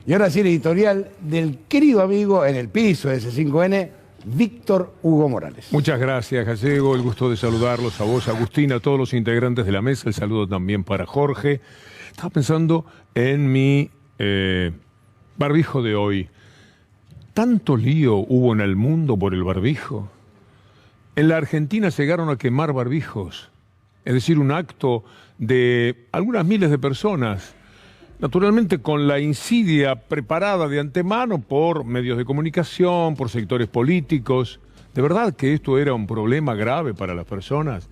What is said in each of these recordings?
Y ahora sí el editorial del querido amigo en el piso de C5N, Víctor Hugo Morales. Muchas gracias, Gallego. El gusto de saludarlos a vos, Agustín, a todos los integrantes de la mesa. El saludo también para Jorge. Estaba pensando en mi barbijo de hoy. ¿Tanto lío hubo en el mundo por el barbijo? En la Argentina llegaron a quemar barbijos. Es decir, un acto de algunas miles de personas. Naturalmente con la insidia preparada de antemano por medios de comunicación, por sectores políticos. ¿De verdad que esto era un problema grave para las personas?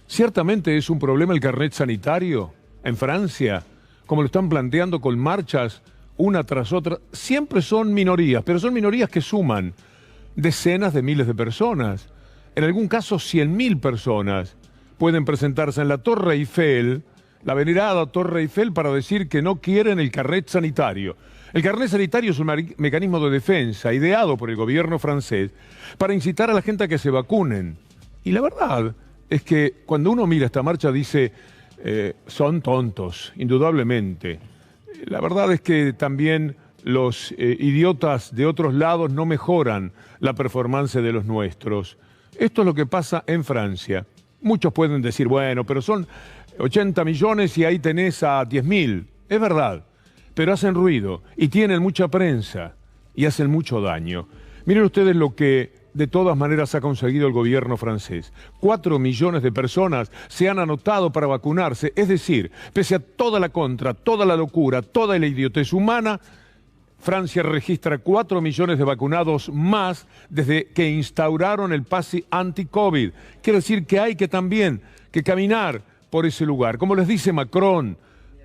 Ciertamente es un problema el carnet sanitario en Francia, como lo están planteando con marchas una tras otra. Siempre son minorías, pero son minorías que suman decenas de miles de personas. En algún caso 100.000 personas pueden presentarse en la Torre Eiffel, la venerada Torre Eiffel, para decir que no quieren el carnet sanitario. El carnet sanitario es un mecanismo de defensa ideado por el gobierno francés para incitar a la gente a que se vacunen. Y la verdad es que cuando uno mira esta marcha dice, son tontos, indudablemente. La verdad es que también los idiotas de otros lados no mejoran la performance de los nuestros. Esto es lo que pasa en Francia. Muchos pueden decir, bueno, pero son 80 millones y ahí tenés a 10.000. Es verdad, pero hacen ruido y tienen mucha prensa y hacen mucho daño. Miren ustedes lo que de todas maneras ha conseguido el gobierno francés. 4 millones de personas se han anotado para vacunarse. Es decir, pese a toda la contra, toda la locura, toda la idiotez humana, Francia registra 4 millones de vacunados más desde que instauraron el pase anti-COVID. Quiere decir que hay que también que caminar por ese lugar. Como les dice Macron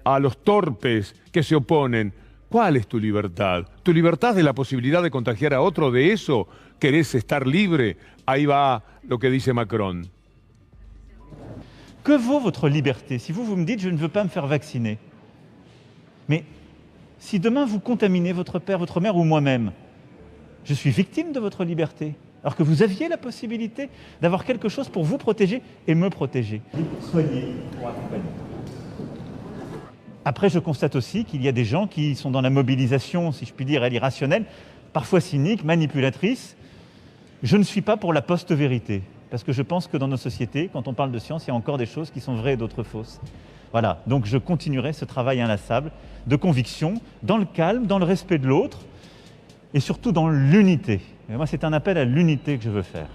a los torpes que se oponen, ¿cuál es tu libertad? ¿Tu libertad de la posibilidad de contagiar a otro? ¿De eso querés estar libre? Ahí va lo que dice Macron. Que vaut votre liberté? Si vous me dites je ne veux pas me faire vacciner. Mais si demain vous contaminez votre père, votre mère ou moi-même, je suis victime de votre liberté. Alors que vous aviez la possibilité d'avoir quelque chose pour vous protéger et me protéger. Soyez pour accompagner. Après, je constate aussi qu'il y a des gens qui sont dans la mobilisation, si je puis dire, elle irrationnelle, parfois cynique, manipulatrice. Je ne suis pas pour la post-vérité, parce que je pense que dans nos sociétés, quand on parle de science, il y a encore des choses qui sont vraies et d'autres fausses. Voilà, donc je continuerai ce travail inlassable de conviction, dans le calme, dans le respect de l'autre, et surtout dans l'unité. Et moi, c'est un appel à l'unité que je veux faire.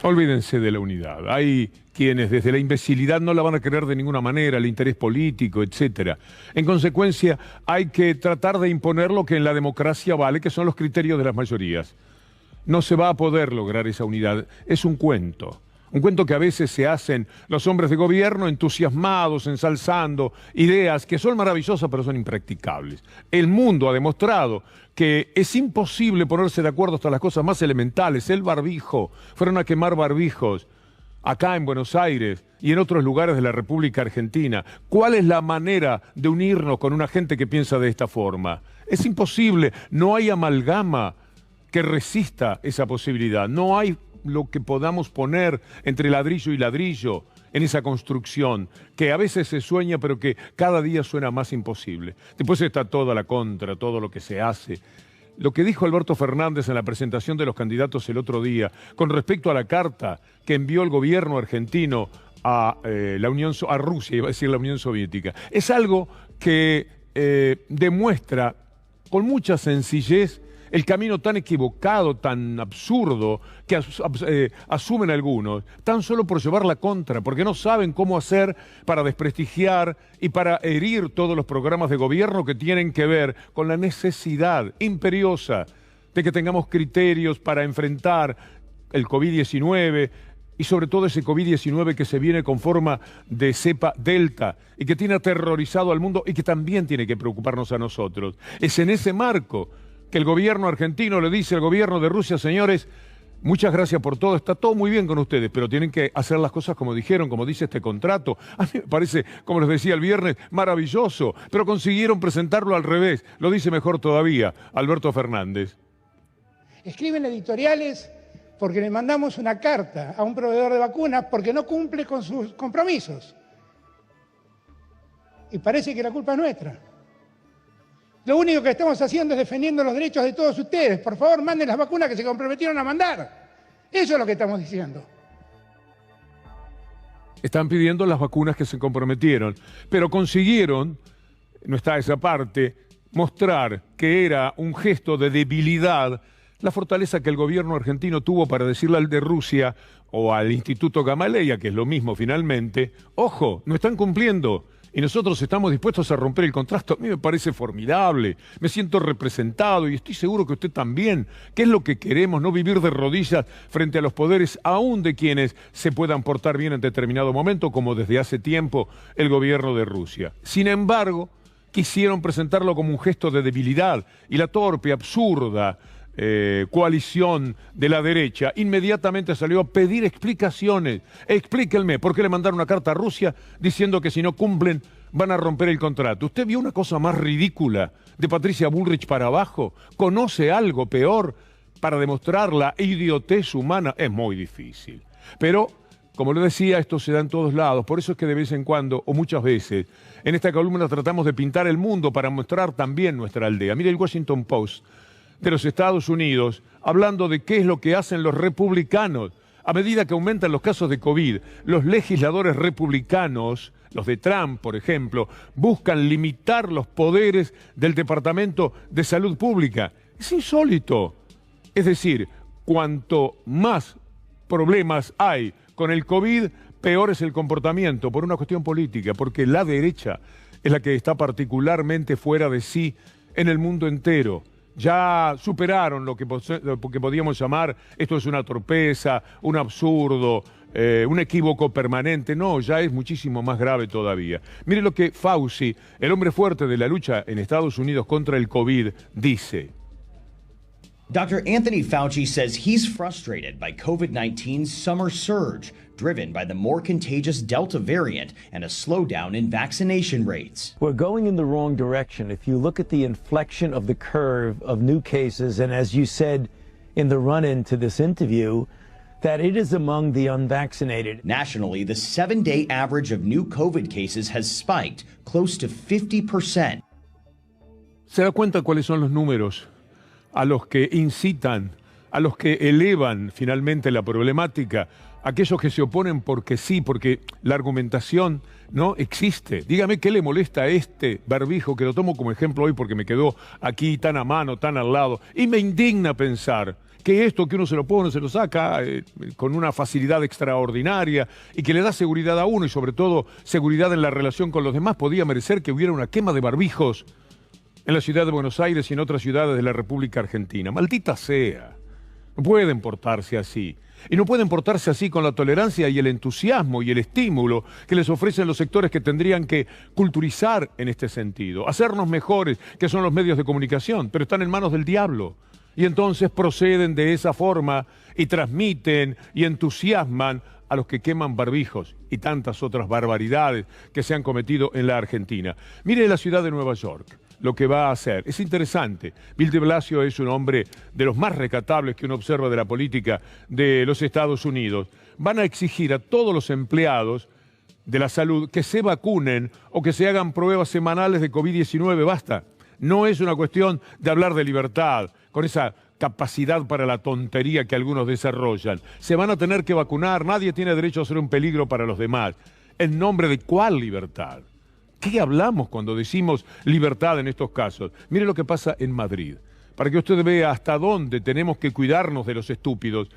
Olvídense de la unidad. Hay quienes desde la imbecilidad no la van a querer de ninguna manera, el interés político, etc. En consecuencia, hay que tratar de imponer lo que en la democracia vale, que son los criterios de las mayorías. No se va a poder lograr esa unidad. Es un cuento. Un cuento que a veces se hacen los hombres de gobierno entusiasmados, ensalzando ideas que son maravillosas pero son impracticables. El mundo ha demostrado que es imposible ponerse de acuerdo hasta las cosas más elementales. El barbijo, fueron a quemar barbijos acá en Buenos Aires y en otros lugares de la República Argentina. ¿Cuál es la manera de unirnos con una gente que piensa de esta forma? Es imposible, no hay amalgama que resista esa posibilidad, no hay lo que podamos poner entre ladrillo y ladrillo en esa construcción, que a veces se sueña, pero que cada día suena más imposible. Después está toda la contra, todo lo que se hace. Lo que dijo Alberto Fernández en la presentación de los candidatos el otro día, con respecto a la carta que envió el gobierno argentino a Rusia, iba a decir la Unión Soviética, es algo que demuestra con mucha sencillez el camino tan equivocado, tan absurdo, que asumen algunos, tan solo por llevar la contra, porque no saben cómo hacer para desprestigiar y para herir todos los programas de gobierno que tienen que ver con la necesidad imperiosa de que tengamos criterios para enfrentar el COVID-19 y sobre todo ese COVID-19 que se viene con forma de cepa Delta y que tiene aterrorizado al mundo y que también tiene que preocuparnos a nosotros. Es en ese marco que el gobierno argentino le dice al gobierno de Rusia, señores, muchas gracias por todo, está todo muy bien con ustedes, pero tienen que hacer las cosas como dijeron, como dice este contrato. A mí me parece, como les decía el viernes, maravilloso, pero consiguieron presentarlo al revés. Lo dice mejor todavía Alberto Fernández. Escriben editoriales porque le mandamos una carta a un proveedor de vacunas porque no cumple con sus compromisos. Y parece que la culpa es nuestra. Lo único que estamos haciendo es defendiendo los derechos de todos ustedes. Por favor, manden las vacunas que se comprometieron a mandar. Eso es lo que estamos diciendo. Están pidiendo las vacunas que se comprometieron, pero consiguieron, no está esa parte, mostrar que era un gesto de debilidad la fortaleza que el gobierno argentino tuvo para decirle al de Rusia o al Instituto Gamaleya, que es lo mismo finalmente, ojo, no están cumpliendo y nosotros estamos dispuestos a romper el contrato. A mí me parece formidable, me siento representado y estoy seguro que usted también. ¿Qué es lo que queremos? No vivir de rodillas frente a los poderes, aún de quienes se puedan portar bien en determinado momento, como desde hace tiempo el gobierno de Rusia. Sin embargo, quisieron presentarlo como un gesto de debilidad y la torpe, absurda coalición de la derecha inmediatamente salió a pedir explicaciones. Explíquenme por qué le mandaron una carta a Rusia diciendo que si no cumplen van a romper el contrato. ¿Usted vio una cosa más ridícula de Patricia Bullrich para abajo? ¿Conoce algo peor para demostrar la idiotez humana? Es muy difícil. Pero, como le decía, esto se da en todos lados. Por eso es que de vez en cuando, o muchas veces, en esta columna tratamos de pintar el mundo para mostrar también nuestra aldea. Mire el Washington Post de los Estados Unidos, hablando de qué es lo que hacen los republicanos. A medida que aumentan los casos de COVID, los legisladores republicanos, los de Trump, por ejemplo, buscan limitar los poderes del Departamento de Salud Pública. Es insólito. Es decir, cuanto más problemas hay con el COVID, peor es el comportamiento, por una cuestión política, porque la derecha es la que está particularmente fuera de sí en el mundo entero. Ya superaron lo que podíamos llamar, esto es una torpeza, un absurdo, un equívoco permanente. No, ya es muchísimo más grave todavía. Mire lo que Fauci, el hombre fuerte de la lucha en Estados Unidos contra el COVID, dice. Dr. Anthony Fauci says he's frustrated by COVID-19's summer surge, driven by the more contagious Delta variant and a slowdown in vaccination rates. We're going in the wrong direction. If you look at the inflection of the curve of new cases, and as you said in the run-in to this interview, that it is among the unvaccinated. Nationally, the 7-day average of new COVID cases has spiked close to 50%. ¿Se da cuenta cuáles son los números a los que incitan, a los que elevan finalmente la problemática? Aquellos que se oponen porque sí, porque la argumentación no existe. Dígame qué le molesta a este barbijo, que lo tomo como ejemplo hoy porque me quedó aquí tan a mano, tan al lado, y me indigna pensar que esto que uno se lo pone, se lo saca con una facilidad extraordinaria y que le da seguridad a uno y sobre todo seguridad en la relación con los demás, podía merecer que hubiera una quema de barbijos en la ciudad de Buenos Aires y en otras ciudades de la República Argentina. Maldita sea. No pueden portarse así. Y no pueden portarse así con la tolerancia y el entusiasmo y el estímulo que les ofrecen los sectores que tendrían que culturizar en este sentido, hacernos mejores, que son los medios de comunicación, pero están en manos del diablo. Y entonces proceden de esa forma y transmiten y entusiasman a los que queman barbijos y tantas otras barbaridades que se han cometido en la Argentina. Mire la ciudad de Nueva York, lo que va a hacer. Es interesante. Bill de Blasio es un hombre de los más recatables que uno observa de la política de los Estados Unidos. Van a exigir a todos los empleados de la salud que se vacunen o que se hagan pruebas semanales de COVID-19. Basta. No es una cuestión de hablar de libertad, con esa capacidad para la tontería que algunos desarrollan. Se van a tener que vacunar, nadie tiene derecho a ser un peligro para los demás. ¿En nombre de cuál libertad? ¿Qué hablamos cuando decimos libertad en estos casos? Mire lo que pasa en Madrid, para que usted vea hasta dónde tenemos que cuidarnos de los estúpidos.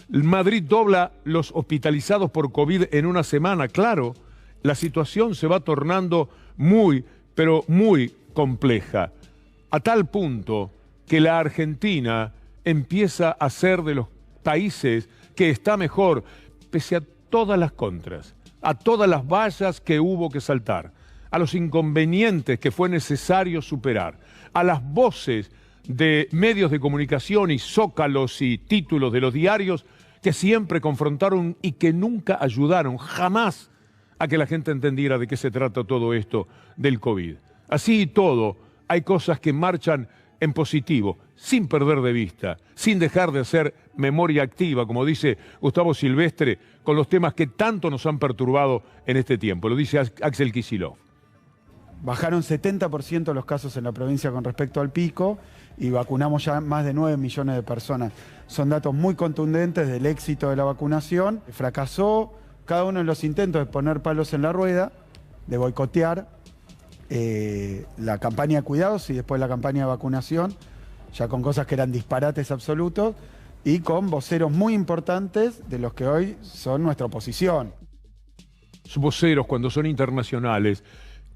Madrid dobla los hospitalizados por COVID en una semana. Claro, la situación se va tornando muy, pero muy compleja, a tal punto que la Argentina empieza a ser de los países que está mejor, pese a todas las contras, a todas las vallas que hubo que saltar, a los inconvenientes que fue necesario superar, a las voces de medios de comunicación y zócalos y títulos de los diarios que siempre confrontaron y que nunca ayudaron jamás a que la gente entendiera de qué se trata todo esto del COVID. Así y todo, hay cosas que marchan en positivo, sin perder de vista, sin dejar de hacer memoria activa, como dice Gustavo Silvestre, con los temas que tanto nos han perturbado en este tiempo. Lo dice Axel Kicillof. bajaron 70% los casos en la provincia con respecto al pico y vacunamos ya más de 9 millones de personas. Son datos muy contundentes del éxito de la vacunación. Fracasó cada uno de los intentos de poner palos en la rueda, de boicotear la campaña de cuidados y después la campaña de vacunación, ya con cosas que eran disparates absolutos y con voceros muy importantes de los que hoy son nuestra oposición. Sus voceros, cuando son internacionales,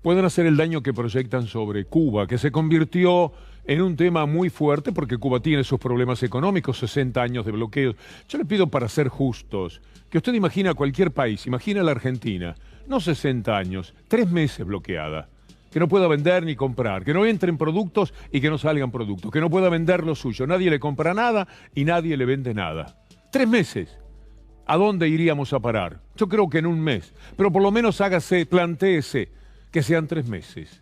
pueden hacer el daño que proyectan sobre Cuba, que se convirtió en un tema muy fuerte porque Cuba tiene sus problemas económicos, 60 años de bloqueos. Yo le pido, para ser justos, que usted imagine a cualquier país, imagine a la Argentina, no 60 años, 3 meses bloqueada, que no pueda vender ni comprar, que no entren productos y que no salgan productos, que no pueda vender lo suyo, nadie le compra nada y nadie le vende nada. 3 meses. ¿A dónde iríamos a parar? Yo creo que en un mes, pero por lo menos hágase, plantéese que sean 3 meses.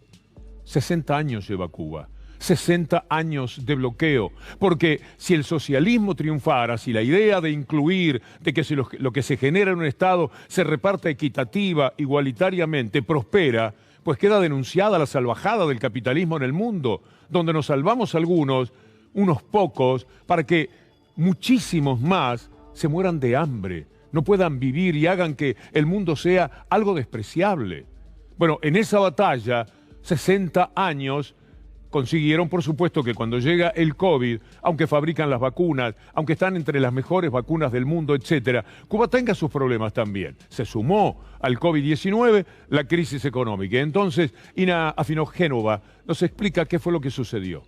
60 años lleva Cuba. 60 años de bloqueo, porque si el socialismo triunfara, si la idea de incluir, de que lo que se genera en un Estado se reparta equitativa, igualitariamente, prospera, pues queda denunciada la salvajada del capitalismo en el mundo, donde nos salvamos algunos, unos pocos, para que muchísimos más se mueran de hambre, no puedan vivir y hagan que el mundo sea algo despreciable. Bueno, en esa batalla, 60 años, consiguieron, por supuesto, que cuando llega el COVID, aunque fabrican las vacunas, aunque están entre las mejores vacunas del mundo, etcétera, Cuba tenga sus problemas también. Se sumó al COVID-19 la crisis económica. Entonces, Ina Afinogénova nos explica qué fue lo que sucedió.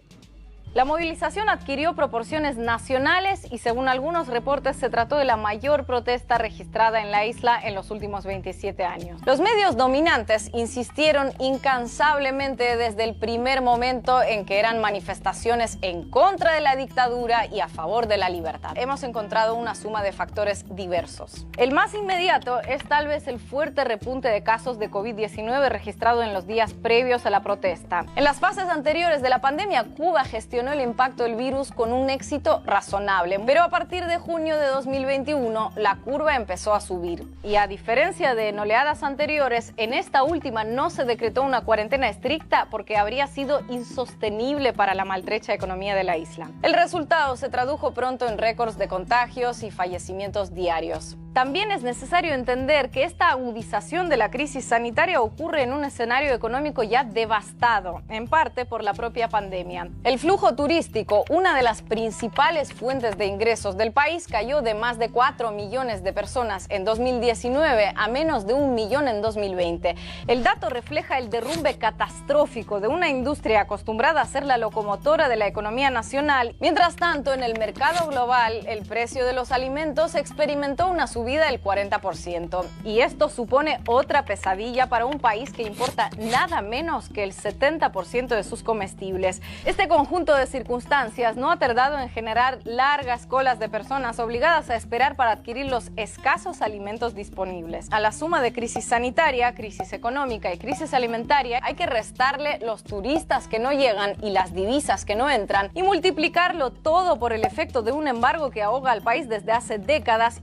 La movilización adquirió proporciones nacionales y, según algunos reportes, se trató de la mayor protesta registrada en la isla en los últimos 27 años. Los medios dominantes insistieron incansablemente desde el primer momento en que eran manifestaciones en contra de la dictadura y a favor de la libertad. Hemos encontrado una suma de factores diversos. El más inmediato es tal vez el fuerte repunte de casos de COVID-19 registrado en los días previos a la protesta. En las fases anteriores de la pandemia, Cuba gestionó el impacto del virus con un éxito razonable, pero a partir de junio de 2021 la curva empezó a subir y, a diferencia de en oleadas anteriores, en esta última no se decretó una cuarentena estricta porque habría sido insostenible para la maltrecha economía de la isla. El resultado se tradujo pronto en récords de contagios y fallecimientos diarios. También es necesario entender que esta agudización de la crisis sanitaria ocurre en un escenario económico ya devastado, en parte por la propia pandemia. El flujo turístico, una de las principales fuentes de ingresos del país, cayó de más de 4 millones de personas en 2019 a menos de 1 millón en 2020. El dato refleja el derrumbe catastrófico de una industria acostumbrada a ser la locomotora de la economía nacional. Mientras tanto, en el mercado global, el precio de los alimentos experimentó una subida del 40%. Y esto supone otra pesadilla para un país que importa nada menos que el 70% de sus comestibles. Este conjunto de circunstancias no ha tardado en generar largas colas de personas obligadas a esperar para adquirir los escasos alimentos disponibles. A la suma de crisis sanitaria, crisis económica y crisis alimentaria hay que restarle los turistas que no llegan y las divisas que no entran y multiplicarlo todo por el efecto de un embargo que ahoga al país desde hace décadas.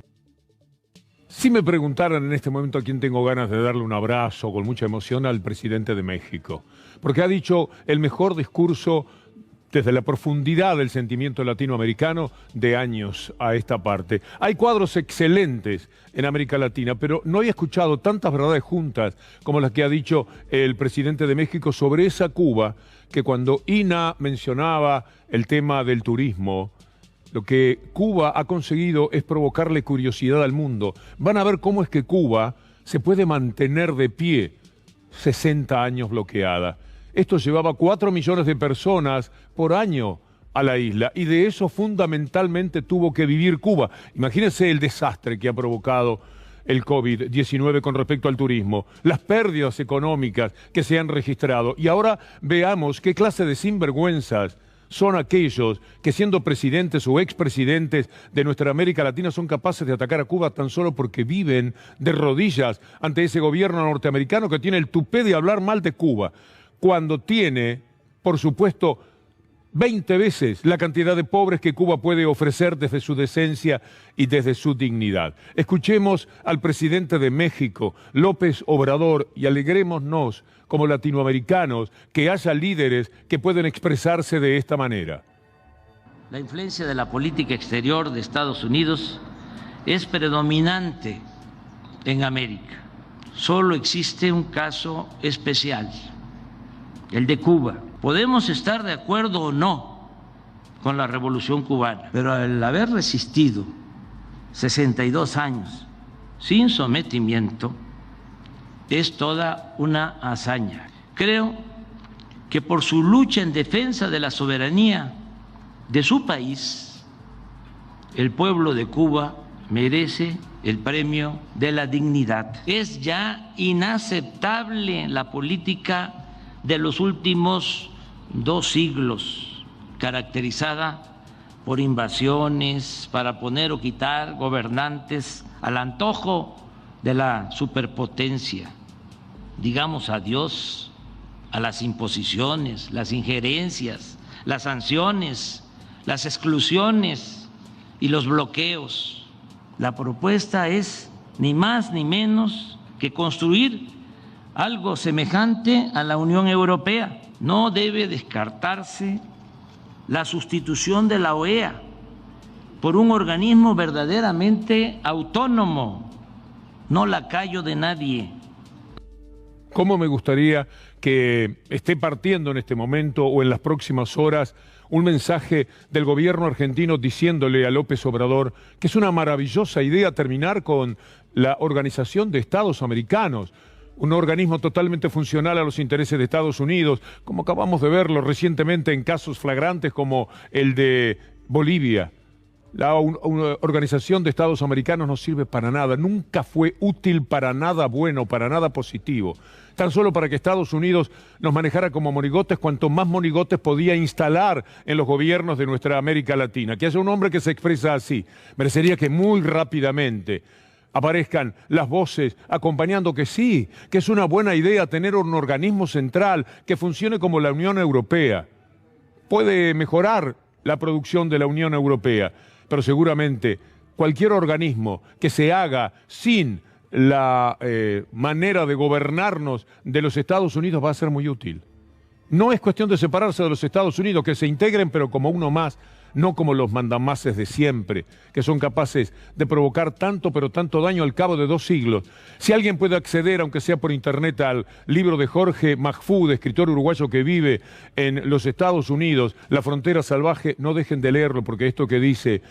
Si me preguntaran en este momento a quién tengo ganas de darle un abrazo con mucha emoción, al presidente de México, porque ha dicho el mejor discurso desde la profundidad del sentimiento latinoamericano de años a esta parte. Hay cuadros excelentes en América Latina, pero no había escuchado tantas verdades juntas como las que ha dicho el presidente de México sobre esa Cuba, que cuando Ina mencionaba el tema del turismo, lo que Cuba ha conseguido es provocarle curiosidad al mundo. Van a ver cómo es que Cuba se puede mantener de pie 60 años bloqueada. Esto llevaba 4 millones de personas por año a la isla y de eso fundamentalmente tuvo que vivir Cuba. Imagínense el desastre que ha provocado el COVID-19 con respecto al turismo, las pérdidas económicas que se han registrado. Y ahora veamos qué clase de sinvergüenzas son aquellos que, siendo presidentes o expresidentes de nuestra América Latina, son capaces de atacar a Cuba tan solo porque viven de rodillas ante ese gobierno norteamericano que tiene el tupé de hablar mal de Cuba, cuando tiene, por supuesto, 20 veces la cantidad de pobres que Cuba puede ofrecer desde su decencia y desde su dignidad. Escuchemos al presidente de México, López Obrador, y alegrémonos como latinoamericanos que haya líderes que pueden expresarse de esta manera. La influencia de la política exterior de Estados Unidos es predominante en América. Solo existe un caso especial, el de Cuba. Podemos estar de acuerdo o no con la Revolución cubana, pero al haber resistido 62 años sin sometimiento, es toda una hazaña. Creo que por su lucha en defensa de la soberanía de su país, el pueblo de Cuba merece el premio de la dignidad. Es ya inaceptable la política de los últimos 2 siglos, caracterizada por invasiones para poner o quitar gobernantes al antojo de la superpotencia. Digamos adiós a las imposiciones, las injerencias, las sanciones, las exclusiones y los bloqueos. La propuesta es ni más ni menos que construir algo semejante a la Unión Europea. No debe descartarse la sustitución de la OEA por un organismo verdaderamente autónomo, no lacayo de nadie. ¿Cómo me gustaría que esté partiendo en este momento o en las próximas horas un mensaje del gobierno argentino diciéndole a López Obrador que es una maravillosa idea terminar con la Organización de Estados Americanos, un organismo totalmente funcional a los intereses de Estados Unidos, como acabamos de verlo recientemente en casos flagrantes como el de Bolivia. Una Organización de Estados Americanos no sirve para nada, nunca fue útil para nada bueno, para nada positivo. Tan solo para que Estados Unidos nos manejara como monigotes, cuanto más monigotes podía instalar en los gobiernos de nuestra América Latina. Que haya un hombre que se expresa así, merecería que muy rápidamente aparezcan las voces acompañando que sí, que es una buena idea tener un organismo central que funcione como la Unión Europea. Puede mejorar la producción de la Unión Europea, pero seguramente cualquier organismo que se haga sin la manera de gobernarnos de los Estados Unidos va a ser muy útil. No es cuestión de separarse de los Estados Unidos, que se integren pero como uno más, no como los mandamases de siempre, que son capaces de provocar tanto pero tanto daño al cabo de 2 siglos. Si alguien puede acceder, aunque sea por internet, al libro de Jorge Mahfoud, escritor uruguayo que vive en los Estados Unidos, La frontera salvaje, no dejen de leerlo, porque esto que dice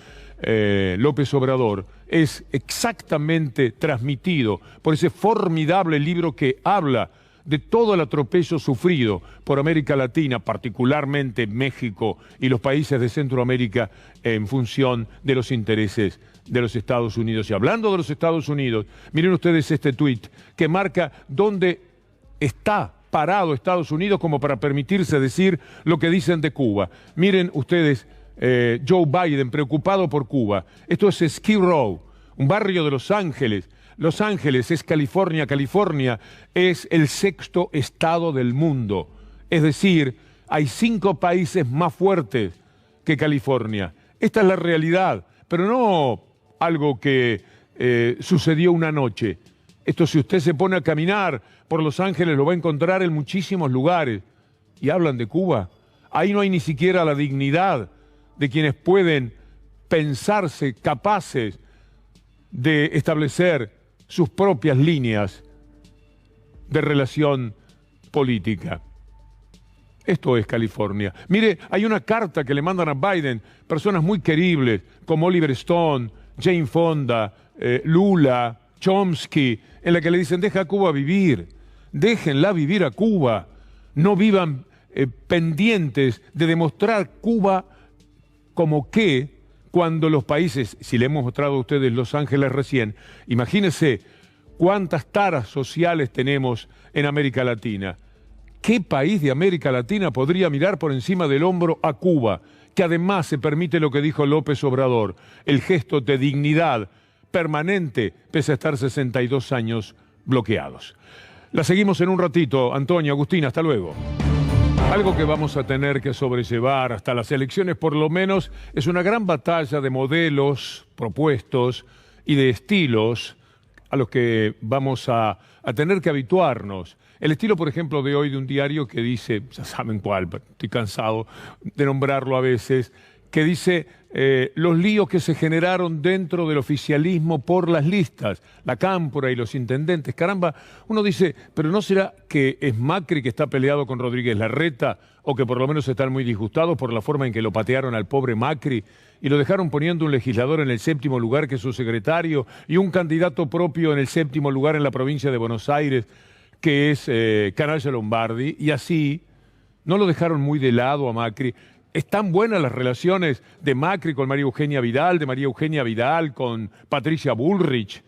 López Obrador es exactamente transmitido por ese formidable libro que habla de todo el atropello sufrido por América Latina, particularmente México y los países de Centroamérica, en función de los intereses de los Estados Unidos. Y hablando de los Estados Unidos, miren ustedes este tuit que marca dónde está parado Estados Unidos como para permitirse decir lo que dicen de Cuba. Miren ustedes, Joe Biden preocupado por Cuba. Esto es Skid Row, un barrio de Los Ángeles. Los Ángeles es California, California es el 6º estado del mundo. Es decir, hay 5 países más fuertes que California. Esta es la realidad, pero no algo que sucedió una noche. Esto, si usted se pone a caminar por Los Ángeles, lo va a encontrar en muchísimos lugares. Y hablan de Cuba. Ahí no hay ni siquiera la dignidad de quienes pueden pensarse capaces de establecer sus propias líneas de relación política. Esto es California. Mire, hay una carta que le mandan a Biden personas muy queribles como Oliver Stone, Jane Fonda, Lula, Chomsky, en la que le dicen: deja a Cuba vivir, déjenla vivir a Cuba, no vivan pendientes de demostrar Cuba como que, cuando los países, si le hemos mostrado a ustedes Los Ángeles recién, imagínense cuántas taras sociales tenemos en América Latina. ¿Qué país de América Latina podría mirar por encima del hombro a Cuba, que además se permite lo que dijo López Obrador, el gesto de dignidad permanente pese a estar 62 años bloqueados? La seguimos en un ratito. Antonio, Agustín, hasta luego. Algo que vamos a tener que sobrellevar hasta las elecciones, por lo menos, es una gran batalla de modelos propuestos y de estilos a los que vamos a tener que habituarnos. El estilo, por ejemplo, de hoy de un diario que dice, ya saben cuál, estoy cansado de nombrarlo a veces, que dice los líos que se generaron dentro del oficialismo por las listas, la cámpora y los intendentes. Caramba, uno dice, pero ¿no será que es Macri que está peleado con Rodríguez Larreta o que por lo menos están muy disgustados por la forma en que lo patearon al pobre Macri y lo dejaron poniendo un legislador en el 7º lugar que es su secretario y un candidato propio en el 7º lugar en la provincia de Buenos Aires que es Canalla Lombardi, y así no lo dejaron muy de lado a Macri? Están buenas las relaciones de Macri con María Eugenia Vidal, de María Eugenia Vidal con Patricia Bullrich.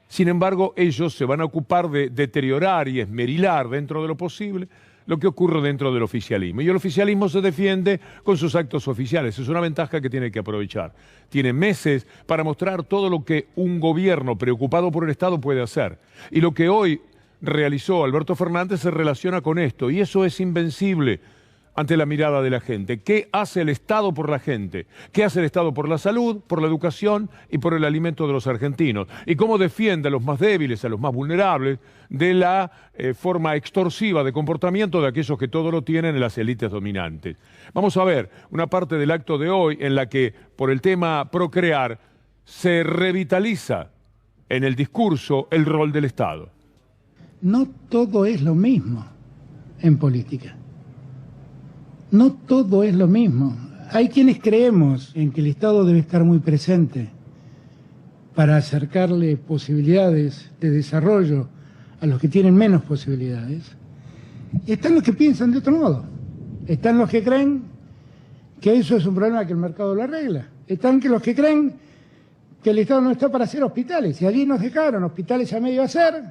Sin embargo, ellos se van a ocupar de deteriorar y esmerilar dentro de lo posible lo que ocurre dentro del oficialismo. Y el oficialismo se defiende con sus actos oficiales. Es una ventaja que tiene que aprovechar. Tiene meses para mostrar todo lo que un gobierno preocupado por el Estado puede hacer. Y lo que hoy realizó Alberto Fernández se relaciona con esto, y eso es invencible ante la mirada de la gente. ¿Qué hace el Estado por la gente? ¿Qué hace el Estado por la salud, por la educación y por el alimento de los argentinos? ¿Y cómo defiende a los más débiles, a los más vulnerables, de la forma extorsiva de comportamiento de aquellos que todo lo tienen en las élites dominantes? Vamos a ver una parte del acto de hoy en la que, por el tema procrear, se revitaliza en el discurso el rol del Estado. No todo es lo mismo en política. No todo es lo mismo. Hay quienes creemos en que el Estado debe estar muy presente para acercarle posibilidades de desarrollo a los que tienen menos posibilidades. Están los que piensan de otro modo. Están los que creen que eso es un problema que el mercado lo arregla. Están los que creen que el Estado no está para hacer hospitales, y allí nos dejaron hospitales a medio hacer.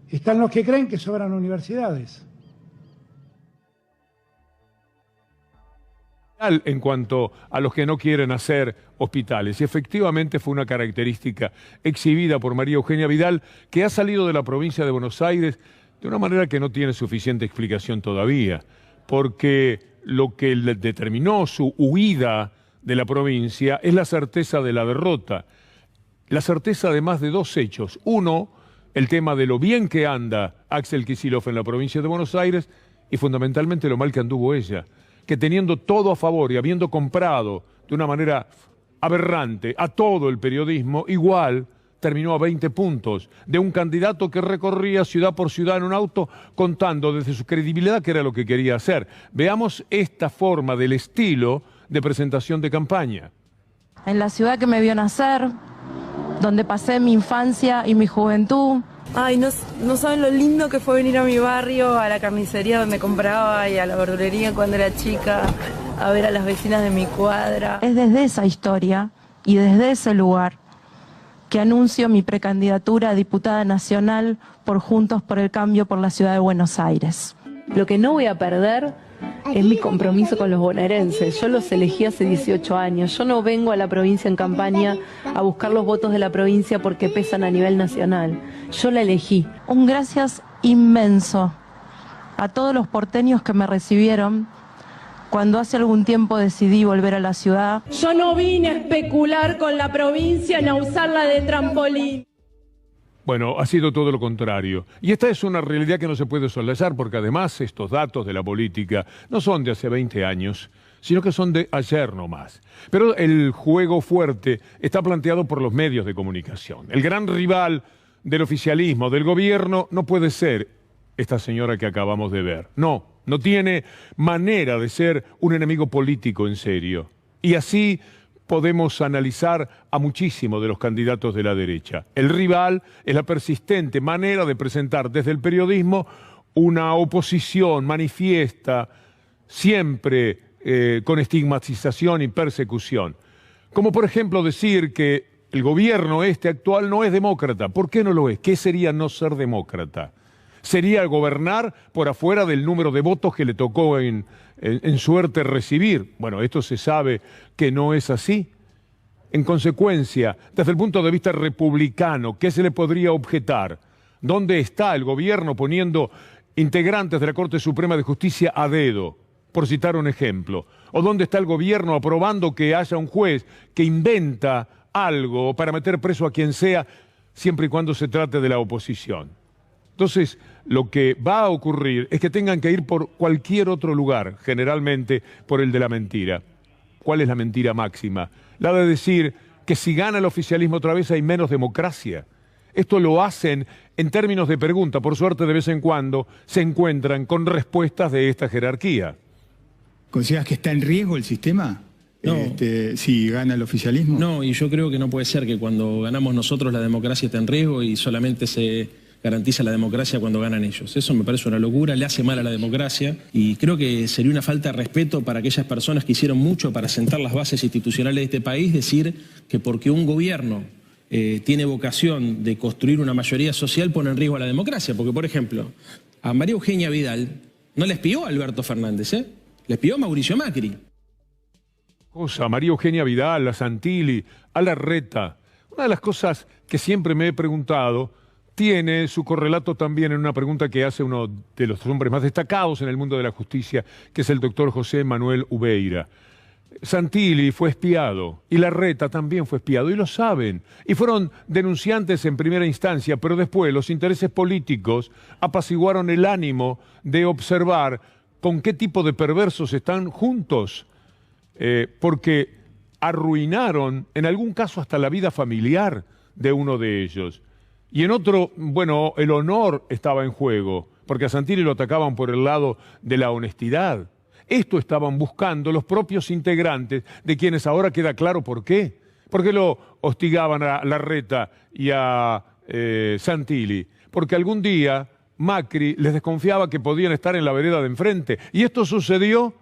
Están los que creen que sobran universidades. En cuanto a los que no quieren hacer hospitales. Y efectivamente fue una característica exhibida por María Eugenia Vidal, que ha salido de la provincia de Buenos Aires de una manera que no tiene suficiente explicación todavía, porque lo que determinó su huida de la provincia es la certeza de la derrota, la certeza de más de dos hechos. Uno, el tema de lo bien que anda Axel Kicillof en la provincia de Buenos Aires, y fundamentalmente lo mal que anduvo ella, que teniendo todo a favor y habiendo comprado de una manera aberrante a todo el periodismo, igual terminó a 20 puntos de un candidato que recorría ciudad por ciudad en un auto contando desde su credibilidad que era lo que quería hacer. Veamos esta forma del estilo de presentación de campaña. En la ciudad que me vio nacer, donde pasé mi infancia y mi juventud. Ay, no saben lo lindo que fue venir a mi barrio, a la carnicería donde compraba y a la verdulería cuando era chica, a ver a las vecinas de mi cuadra. Es desde esa historia y desde ese lugar que anuncio mi precandidatura a diputada nacional por Juntos por el Cambio por la ciudad de Buenos Aires. Lo que no voy a perder es mi compromiso con los bonaerenses. Yo los elegí hace 18 años. Yo no vengo a la provincia en campaña a buscar los votos de la provincia porque pesan a nivel nacional. Yo la elegí. Un gracias inmenso a todos los porteños que me recibieron cuando hace algún tiempo decidí volver a la ciudad. Yo no vine a especular con la provincia ni a usarla de trampolín. Bueno, ha sido todo lo contrario. Y esta es una realidad que no se puede soslayar, porque además estos datos de la política no son de hace 20 años, sino que son de ayer nomás. Pero el juego fuerte está planteado por los medios de comunicación. El gran rival del oficialismo, del gobierno, no puede ser esta señora que acabamos de ver. No tiene manera de ser un enemigo político en serio. Y así podemos analizar a muchísimos de los candidatos de la derecha. El rival es la persistente manera de presentar desde el periodismo una oposición manifiesta, siempre con estigmatización y persecución. Como por ejemplo decir que el gobierno actual no es demócrata. ¿Por qué no lo es? ¿Qué sería no ser demócrata? ¿Sería gobernar por afuera del número de votos que le tocó en suerte recibir? Bueno, esto se sabe que no es así. En consecuencia, desde el punto de vista republicano, ¿qué se le podría objetar? ¿Dónde está el gobierno poniendo integrantes de la Corte Suprema de Justicia a dedo, por citar un ejemplo? ¿O dónde está el gobierno aprobando que haya un juez que inventa algo para meter preso a quien sea, siempre y cuando se trate de la oposición? Entonces, lo que va a ocurrir es que tengan que ir por cualquier otro lugar, generalmente por el de la mentira. ¿Cuál es la mentira máxima? La de decir que si gana el oficialismo otra vez hay menos democracia. Esto lo hacen en términos de pregunta. Por suerte, de vez en cuando se encuentran con respuestas de esta jerarquía. ¿Consideras que está en riesgo el sistema? No. Si gana el oficialismo. No, y yo creo que no puede ser que cuando ganamos nosotros la democracia esté en riesgo y solamente se garantiza la democracia cuando ganan ellos. Eso me parece una locura, le hace mal a la democracia y creo que sería una falta de respeto para aquellas personas que hicieron mucho para sentar las bases institucionales de este país, decir que porque un gobierno tiene vocación de construir una mayoría social pone en riesgo a la democracia. Porque, por ejemplo, a María Eugenia Vidal no le espió a Alberto Fernández, le espió a Mauricio Macri. A María Eugenia Vidal, a Santilli, a Larreta. Una de las cosas que siempre me he preguntado tiene su correlato también en una pregunta que hace uno de los hombres más destacados en el mundo de la justicia, que es el doctor José Manuel Ubeira. Santilli fue espiado y Larreta también fue espiado, y lo saben. Y fueron denunciantes en primera instancia, pero después los intereses políticos apaciguaron el ánimo de observar con qué tipo de perversos están juntos, porque arruinaron, en algún caso, hasta la vida familiar de uno de ellos. Y en otro, bueno, el honor estaba en juego, porque a Santilli lo atacaban por el lado de la honestidad. Esto estaban buscando los propios integrantes, de quienes ahora queda claro por qué. ¿Por qué lo hostigaban a Larreta y a Santilli? Porque algún día Macri les desconfiaba que podían estar en la vereda de enfrente. Y esto sucedió.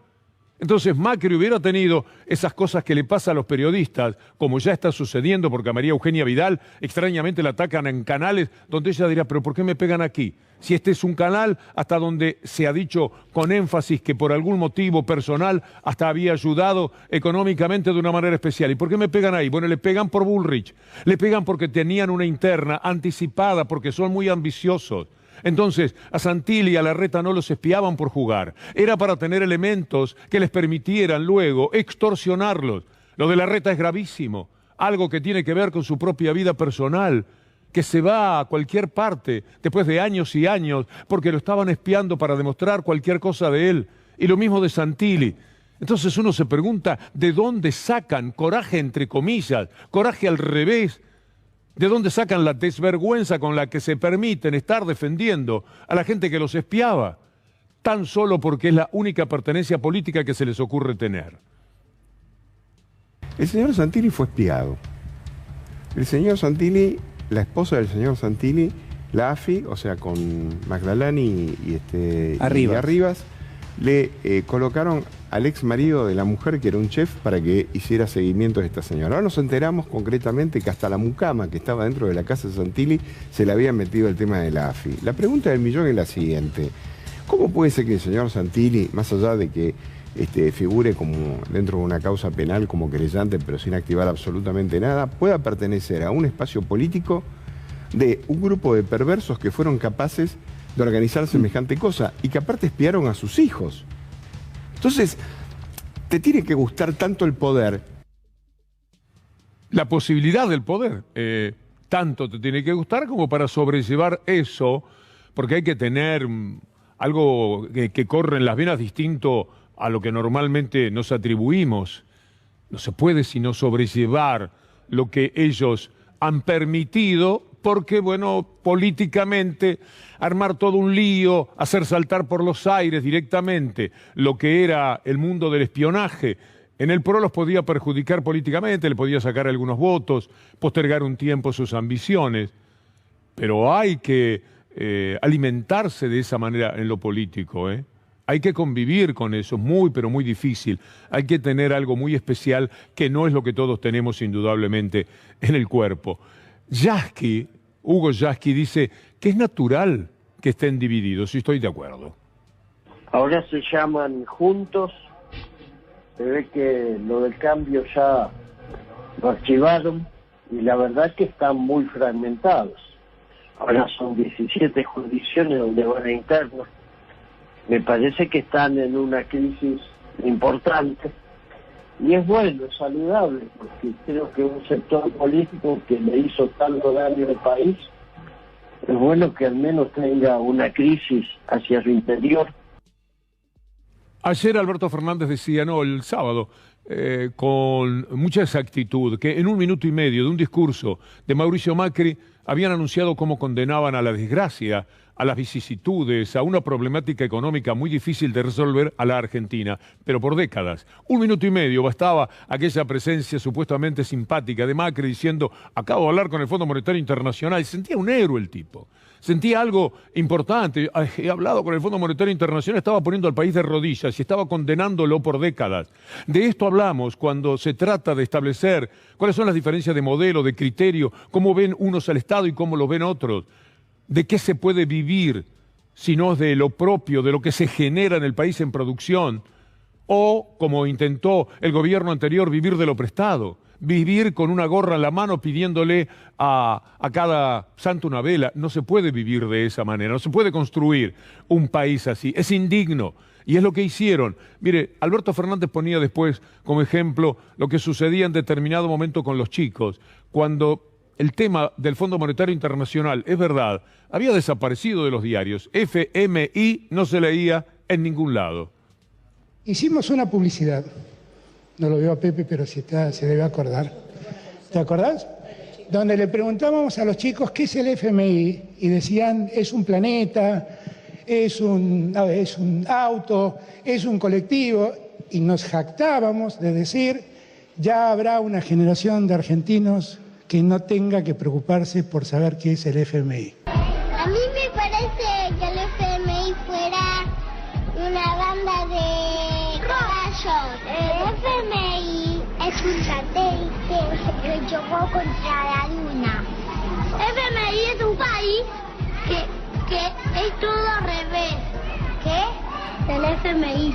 Entonces Macri hubiera tenido esas cosas que le pasa a los periodistas, como ya está sucediendo, porque a María Eugenia Vidal extrañamente la atacan en canales donde ella dirá, pero ¿por qué me pegan aquí? Si este es un canal hasta donde se ha dicho con énfasis que por algún motivo personal hasta había ayudado económicamente de una manera especial. ¿Y por qué me pegan ahí? Bueno, le pegan por Bullrich, le pegan porque tenían una interna anticipada, porque son muy ambiciosos. Entonces, a Santilli y a Larreta no los espiaban por jugar. Era para tener elementos que les permitieran luego extorsionarlos. Lo de Larreta es gravísimo. Algo que tiene que ver con su propia vida personal, que se va a cualquier parte después de años y años porque lo estaban espiando para demostrar cualquier cosa de él. Y lo mismo de Santilli. Entonces uno se pregunta, ¿de dónde sacan coraje entre comillas, coraje al revés? ¿De dónde sacan la desvergüenza con la que se permiten estar defendiendo a la gente que los espiaba? Tan solo porque es la única pertenencia política que se les ocurre tener. El señor Santilli fue espiado. El señor Santilli, la esposa del señor Santilli, la AFI, o sea, con Magdalani y Arribas, le colocaron al ex marido de la mujer, que era un chef, para que hiciera seguimiento de esta señora. Ahora nos enteramos concretamente que hasta la mucama que estaba dentro de la casa de Santilli se le había metido el tema de la AFI. La pregunta del millón es la siguiente. ¿Cómo puede ser que el señor Santilli, más allá de que figure como dentro de una causa penal como querellante, pero sin activar absolutamente nada, pueda pertenecer a un espacio político de un grupo de perversos que fueron capaces de organizar semejante cosa y que aparte espiaron a sus hijos? Entonces, te tiene que gustar tanto el poder. La posibilidad del poder. Tanto te tiene que gustar como para sobrellevar eso, porque hay que tener algo que corre en las venas distinto a lo que normalmente nos atribuimos. No se puede sino sobrellevar lo que ellos han permitido, porque, bueno, políticamente armar todo un lío, hacer saltar por los aires directamente lo que era el mundo del espionaje, en el PRO los podía perjudicar políticamente, le podía sacar algunos votos, postergar un tiempo sus ambiciones, pero hay que alimentarse de esa manera en lo político, Hay que convivir con eso, muy pero muy difícil. Hay que tener algo muy especial que no es lo que todos tenemos indudablemente en el cuerpo. Yasky, Hugo Yasky, dice que es natural que estén divididos, y estoy de acuerdo. Ahora se llaman juntos, se ve que lo del cambio ya lo archivaron y la verdad es que están muy fragmentados. Ahora son 17 jurisdicciones donde van a internos. Me parece que están en una crisis importante y es bueno, es saludable, porque creo que un sector político que le hizo tanto daño al país, es bueno que al menos tenga una crisis hacia su interior. Ayer Alberto Fernández decía, no, el sábado, con mucha exactitud, que en 1 minuto y medio de un discurso de Mauricio Macri habían anunciado cómo condenaban a la desgracia, a las vicisitudes, a una problemática económica muy difícil de resolver a la Argentina, pero por décadas. 1 minuto y medio bastaba aquella presencia supuestamente simpática de Macri diciendo, acabo de hablar con el Fondo Monetario Internacional, y sentía un héroe el tipo. Sentía algo importante. He hablado con el Fondo Monetario Internacional, estaba poniendo al país de rodillas y estaba condenándolo por décadas. De esto hablamos cuando se trata de establecer cuáles son las diferencias de modelo, de criterio, cómo ven unos al Estado y cómo lo ven otros. ¿De qué se puede vivir si no de lo propio, de lo que se genera en el país en producción? O, como intentó el gobierno anterior, vivir de lo prestado. Vivir con una gorra en la mano pidiéndole a cada santo una vela. No se puede vivir de esa manera, no se puede construir un país así. Es indigno. Y es lo que hicieron. Mire, Alberto Fernández ponía después como ejemplo lo que sucedía en determinado momento con los chicos, cuando el tema del Fondo Monetario Internacional, es verdad, había desaparecido de los diarios. FMI no se leía en ningún lado. Hicimos una publicidad, no lo veo a Pepe, pero si está, se debe acordar. ¿Te acordás? Donde le preguntábamos a los chicos qué es el FMI y decían, es un planeta, es un auto, es un colectivo, y nos jactábamos de decir, ya habrá una generación de argentinos que no tenga que preocuparse por saber qué es el FMI. A mí me parece que el FMI fuera una banda de caballos. El FMI es un satélite que chocó contra la luna. FMI es un país que es todo al revés. ¿Qué? El FMI.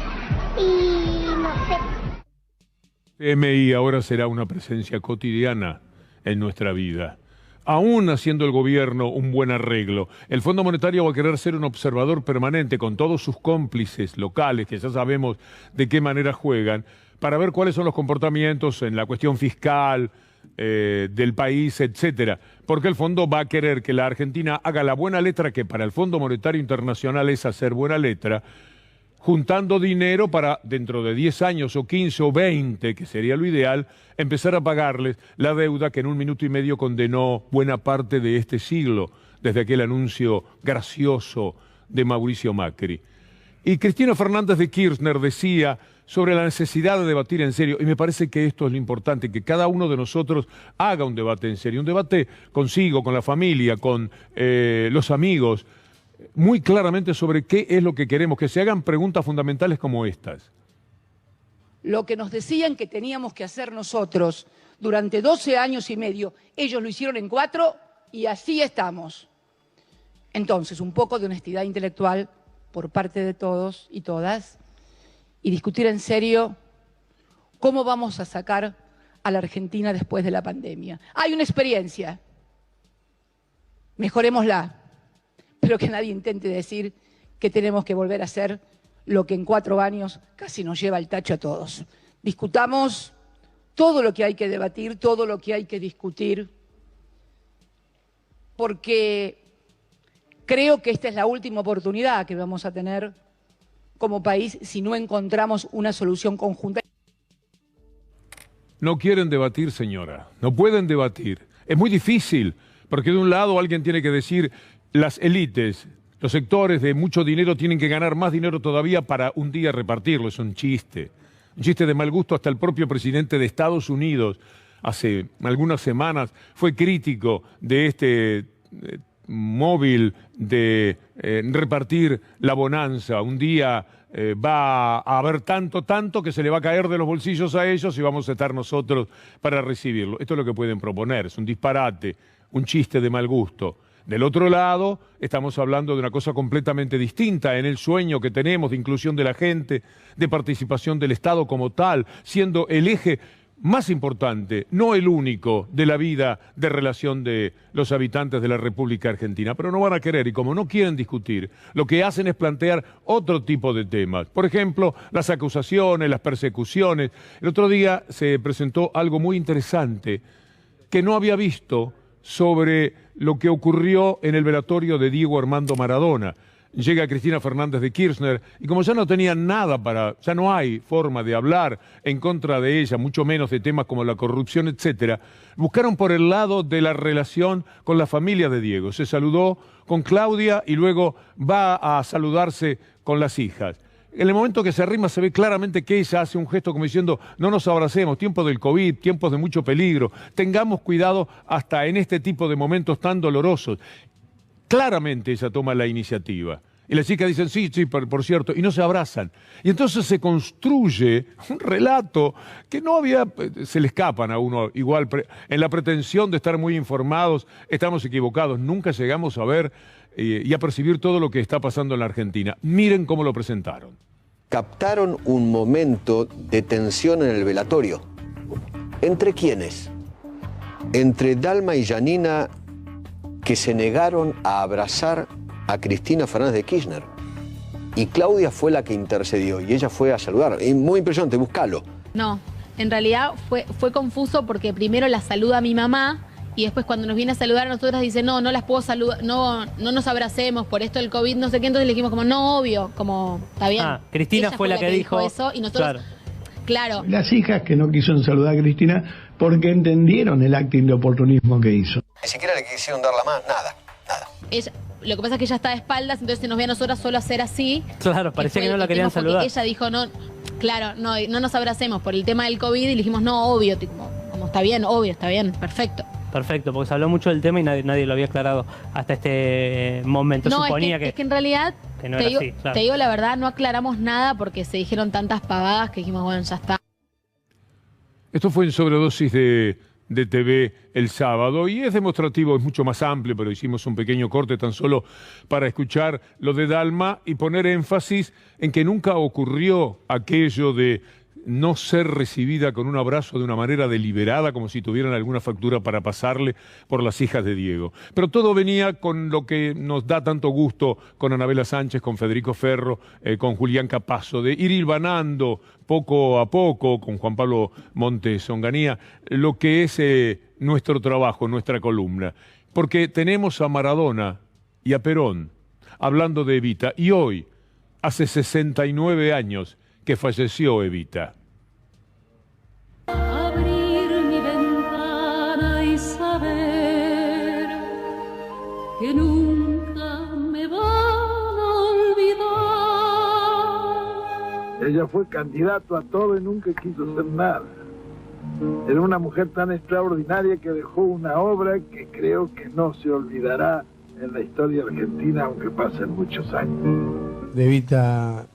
Y no sé. FMI ahora será una presencia cotidiana en nuestra vida. Aún haciendo el gobierno un buen arreglo, el Fondo Monetario va a querer ser un observador permanente con todos sus cómplices locales, que ya sabemos de qué manera juegan, para ver cuáles son los comportamientos en la cuestión fiscal del país, etcétera. Porque el fondo va a querer que la Argentina haga la buena letra, que para el Fondo Monetario Internacional es hacer buena letra, juntando dinero para, dentro de 10 años o 15 o 20, que sería lo ideal, empezar a pagarles la deuda que en 1 minuto y medio condenó buena parte de este siglo, desde aquel anuncio gracioso de Mauricio Macri. Y Cristina Fernández de Kirchner decía sobre la necesidad de debatir en serio, y me parece que esto es lo importante, que cada uno de nosotros haga un debate en serio, un debate consigo, con la familia, con los amigos, muy claramente sobre qué es lo que queremos, que se hagan preguntas fundamentales como estas. Lo que nos decían que teníamos que hacer nosotros durante 12 años y medio, ellos lo hicieron en 4 y así estamos. Entonces, un poco de honestidad intelectual por parte de todos y todas y discutir en serio cómo vamos a sacar a la Argentina después de la pandemia. Hay una experiencia, mejorémosla. Pero que nadie intente decir que tenemos que volver a hacer lo que en 4 años casi nos lleva al tacho a todos. Discutamos todo lo que hay que debatir, todo lo que hay que discutir, porque creo que esta es la última oportunidad que vamos a tener como país si no encontramos una solución conjunta. No quieren debatir, señora, no pueden debatir. Es muy difícil, porque de un lado alguien tiene que decir, las élites, los sectores de mucho dinero tienen que ganar más dinero todavía para un día repartirlo. Es un chiste de mal gusto. Hasta el propio presidente de Estados Unidos hace algunas semanas fue crítico de este móvil de repartir la bonanza. Un día va a haber tanto que se le va a caer de los bolsillos a ellos y vamos a estar nosotros para recibirlo. Esto es lo que pueden proponer, es un disparate, un chiste de mal gusto. Del otro lado, estamos hablando de una cosa completamente distinta en el sueño que tenemos de inclusión de la gente, de participación del Estado como tal, siendo el eje más importante, no el único, de la vida de relación de los habitantes de la República Argentina. Pero no van a querer, y como no quieren discutir, lo que hacen es plantear otro tipo de temas. Por ejemplo, las acusaciones, las persecuciones. El otro día se presentó algo muy interesante que no había visto sobre lo que ocurrió en el velatorio de Diego Armando Maradona. Llega Cristina Fernández de Kirchner y como ya no tenían nada ya no hay forma de hablar en contra de ella, mucho menos de temas como la corrupción, etcétera, buscaron por el lado de la relación con la familia de Diego. Se saludó con Claudia y luego va a saludarse con las hijas. En el momento que se arrima se ve claramente que ella hace un gesto como diciendo: no nos abracemos, tiempos del COVID, tiempos de mucho peligro, tengamos cuidado hasta en este tipo de momentos tan dolorosos. Claramente ella toma la iniciativa. Y las chicas dicen, sí, por cierto, y no se abrazan. Y entonces se construye un relato que no había, se le escapan a uno igual, en la pretensión de estar muy informados, estamos equivocados, nunca llegamos a ver y a percibir todo lo que está pasando en la Argentina. Miren cómo lo presentaron. Captaron un momento de tensión en el velatorio. ¿Entre quiénes? Entre Dalma y Janina, que se negaron a abrazar a Cristina Fernández de Kirchner. Y Claudia fue la que intercedió y ella fue a saludar. Es muy impresionante, búscalo. No, en realidad fue confuso porque primero la saluda mi mamá y después cuando nos viene a saludar a nosotras dice, no las puedo saludar, no nos abracemos por esto del COVID, no sé qué. Entonces le dijimos como, no, obvio, como, está bien. Cristina fue la que dijo eso y nosotros, claro. Las hijas que no quisieron saludar a Cristina porque entendieron el acto de oportunismo que hizo. Ni siquiera le quisieron dar la mano, nada. Lo que pasa es que ella está de espaldas, entonces se nos ve a nosotras solo hacer así. Claro, parecía que no la querían saludar. Ella dijo, no nos abracemos por el tema del COVID y le dijimos, no, obvio, como está bien, obvio, está bien, perfecto. Perfecto, porque se habló mucho del tema y nadie lo había aclarado hasta este momento. No, suponía es que en realidad, que no era así, claro. Te digo la verdad, no aclaramos nada porque se dijeron tantas pavadas que dijimos, bueno, ya está. Esto fue en Sobredosis de TV el sábado y es demostrativo, es mucho más amplio, pero hicimos un pequeño corte tan solo para escuchar lo de Dalma y poner énfasis en que nunca ocurrió aquello de no ser recibida con un abrazo de una manera deliberada, como si tuvieran alguna factura para pasarle por las hijas de Diego. Pero todo venía con lo que nos da tanto gusto con Anabela Sánchez, con Federico Ferro, con Julián Capazo, de ir hilvanando poco a poco, con Juan Pablo Montes Onganía, lo que es nuestro trabajo, nuestra columna. Porque tenemos a Maradona y a Perón hablando de Evita, y hoy, hace 69 años, que falleció Evita. Abrir mi ventana y saber que nunca me van a olvidar. Ella fue candidato a todo y nunca quiso ser nada. Era una mujer tan extraordinaria que dejó una obra que creo que no se olvidará en la historia argentina, aunque pasen muchos años. De Evita,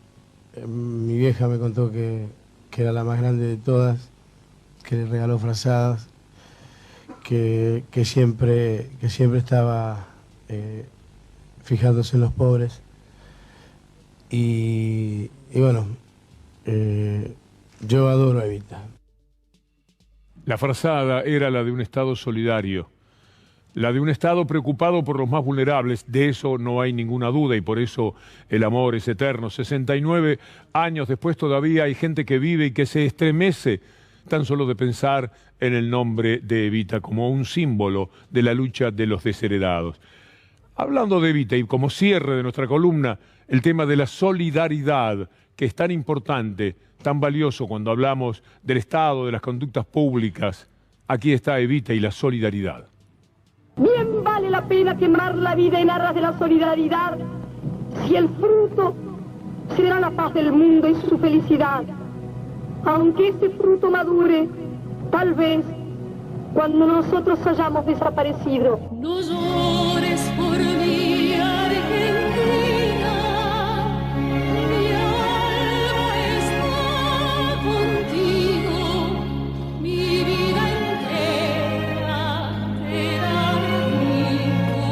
mi vieja me contó que era la más grande de todas, que le regaló frazadas, que siempre estaba fijándose en los pobres. Y bueno, yo adoro a Evita. La frazada era la de un Estado solidario, la de un Estado preocupado por los más vulnerables. De eso no hay ninguna duda y por eso el amor es eterno. 69 años después todavía hay gente que vive y que se estremece tan solo de pensar en el nombre de Evita como un símbolo de la lucha de los desheredados. Hablando de Evita y como cierre de nuestra columna, el tema de la solidaridad, que es tan importante, tan valioso cuando hablamos del Estado, de las conductas públicas. Aquí está Evita y la solidaridad. Bien vale la pena quemar la vida en aras de la solidaridad si el fruto será la paz del mundo y su felicidad. Aunque ese fruto madure, tal vez, cuando nosotros hayamos desaparecido. No llores por mí, Argentina, mi alma está contigo, mi vida entera te la dedico,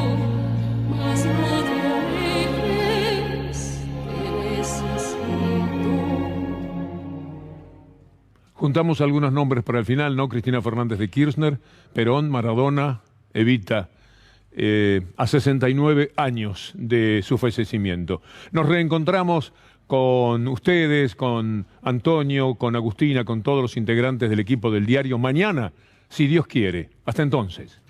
mas no te alejes, te necesito. Juntamos algunos nombres para el final, ¿no? Cristina Fernández de Kirchner, Perón, Maradona, Evita, a 69 años de su fallecimiento. Nos reencontramos con ustedes, con Antonio, con Agustina, con todos los integrantes del equipo del diario mañana, si Dios quiere. Hasta entonces.